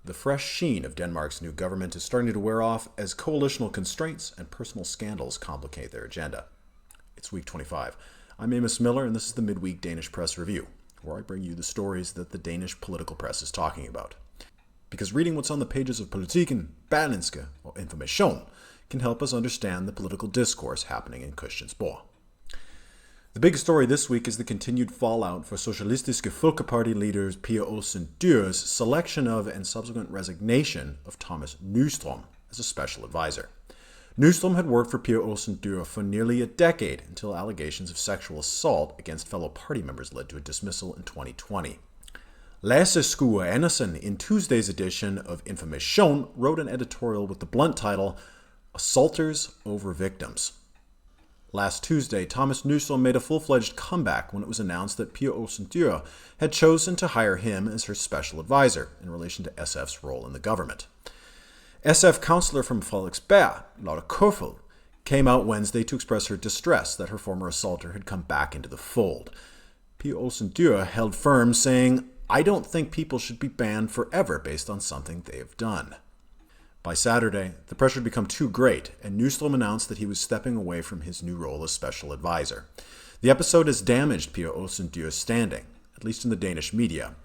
The fresh sheen of Denmark's new government is starting to wear off as coalitional constraints and personal scandals complicate their agenda. It's week 25. I'm Amos Miller, and this is the midweek Danish Press Review, where I bring you the stories that the Danish political press is talking about. Because reading what's on the pages of Politiken, Berlingske, or Information can help us understand the political discourse happening in Christiansborg. The big story this week is the continued fallout for Socialistiske Folkeparti leader Pia Olsen Dyr's selection of and subsequent resignation of Thomas Nyström as a special advisor. Nyström had worked for Pia Olsen Dyhr for nearly a decade until allegations of sexual assault against fellow party members led to a dismissal in 2020. Naser Khader in Tuesday's edition of Information wrote an editorial with the blunt title, "Assaulters Over Victims." Last Tuesday, Thomas Nyström made a full-fledged comeback when it was announced that Pia Olsen Dyhr had chosen to hire him as her special advisor in relation to SF's role in the government. SF councillor from Frederiksberg, Naser Khader, came out Wednesday to express her distress that her former assaulter had come back into the fold. Pia Olsen Dyhr held firm, saying, "I don't think people should be banned forever based on something they have done." By Saturday, the pressure had become too great, and Nyström announced that he was stepping away from his new role as special advisor. The episode has damaged Pia Olsen Dyr's standing, at least in the Danish media.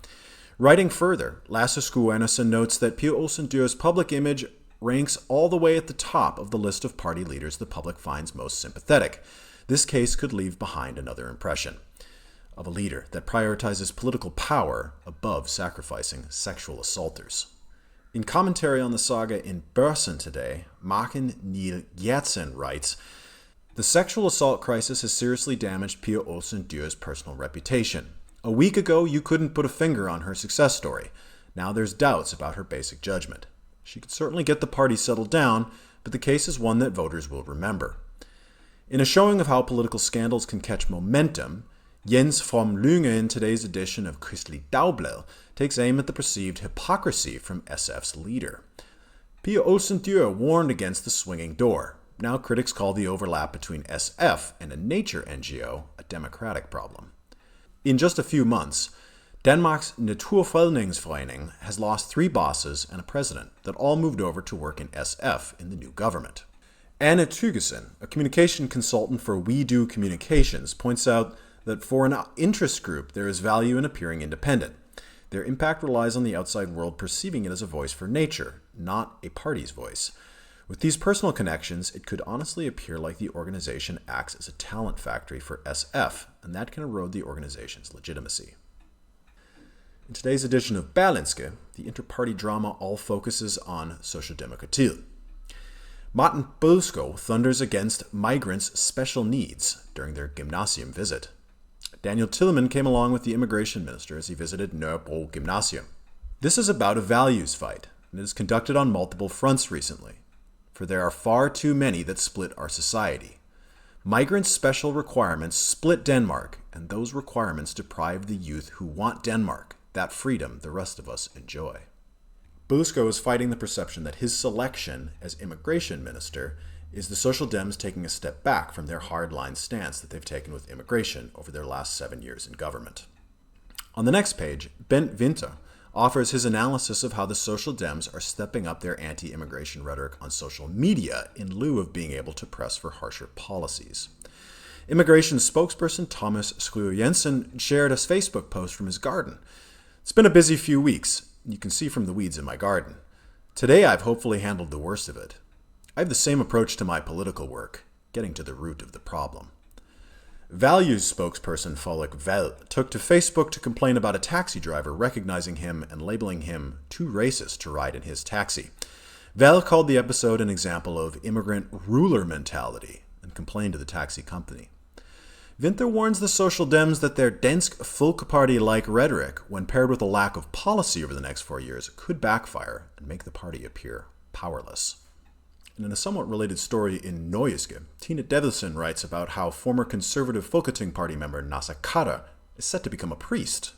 Writing further, Naser Khader notes that Pia Olsen Dyr's public image ranks all the way at the top of the list of party leaders the public finds most sympathetic. This case could leave behind another impression of a leader that prioritizes political power above sacrificing sexual assaulters. In commentary on the saga in Børsen today, Morten writes, "The sexual assault crisis has seriously damaged Pia Olsen Dyr's personal reputation. A week ago, you couldn't put a finger on her success story. Now there's doubts about her basic judgment. She could certainly get the party settled down, but the case is one that voters will remember." In a showing of how political scandals can catch momentum, Jens from Lynge in today's edition of Kristelig Dagblad takes aim at the perceived hypocrisy from SF's leader. Pia Olsen Dyhr warned against the swinging door. Now critics call the overlap between SF and a nature NGO a democratic problem. In just a few months, Danmarks Naturfredningsforening has lost 3 bosses and a president that all moved over to work in SF in the new government. Anne Tygesen, a communication consultant for We Do Communications, points out that for an interest group, there is value in appearing independent. Their impact relies on the outside world perceiving it as a voice for nature, not a party's voice. With these personal connections, it could honestly appear like the organization acts as a talent factory for SF, and that can erode the organization's legitimacy. In today's edition of Berlingske, the inter-party drama all focuses on Socialdemokratiet. Morten Bødskov thunders against migrants' special needs during their gymnasium visit. Daniel Tillman came along with the immigration minister as he visited Nørrebro Gymnasium. This is about a values fight, and it is conducted on multiple fronts recently, for there are far too many that split our society. Migrants' special requirements split Denmark, and those requirements deprive the youth who want Denmark that freedom the rest of us enjoy. Bødskov is fighting the perception that his selection as immigration minister is the Social Dems taking a step back from their hardline stance that they've taken with immigration over their last 7 years in government. On the next page, Bent Winter offers his analysis of how the Social Dems are stepping up their anti-immigration rhetoric on social media in lieu of being able to press for harsher policies. Immigration spokesperson Thomas Jensen shared a Facebook post from his garden. "It's been a busy few weeks. You can see from the weeds in my garden. Today I've hopefully handled the worst of it. I have the same approach to my political work, getting to the root of the problem." Values spokesperson Folek Vel took to Facebook to complain about a taxi driver recognizing him and labeling him too racist to ride in his taxi. Vel called the episode an example of immigrant ruler mentality and complained to the taxi company. Winter warns the Social Dems that their Dansk Folkeparti-like rhetoric, when paired with a lack of policy over the next 4 years, could backfire and make the party appear powerless. And in a somewhat related story in Nordjyske, Tina Devilson writes about how former conservative Folketing Party member Naser Khader is set to become a priest.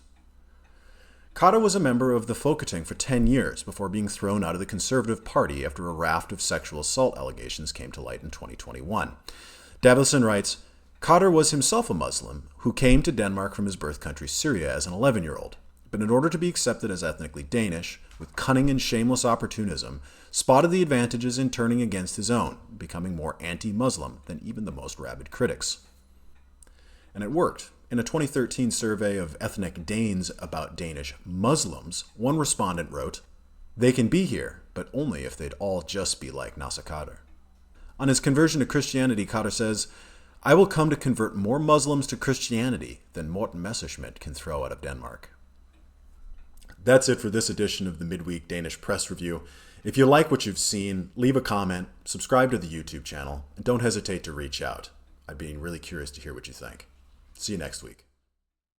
Khader was a member of the Folketing for 10 years before being thrown out of the Conservative Party after a raft of sexual assault allegations came to light in 2021. Devilson writes, Khader was himself a Muslim who came to Denmark from his birth country Syria as an 11-year-old. but in order to be accepted as ethnically Danish, with cunning and shameless opportunism, spotted the advantages in turning against his own, becoming more anti-Muslim than even the most rabid critics. And it worked. In a 2013 survey of ethnic Danes about Danish Muslims, one respondent wrote, "They can be here, but only if they'd all just be like Naser Khader." On his conversion to Christianity, Khader says, "I will come to convert more Muslims to Christianity than Morten can throw out of Denmark." That's it for this edition of the Midweek Danish Press Review. If you like what you've seen, leave a comment, subscribe to the YouTube channel, and don't hesitate to reach out. I'd be really curious to hear what you think. See you next week.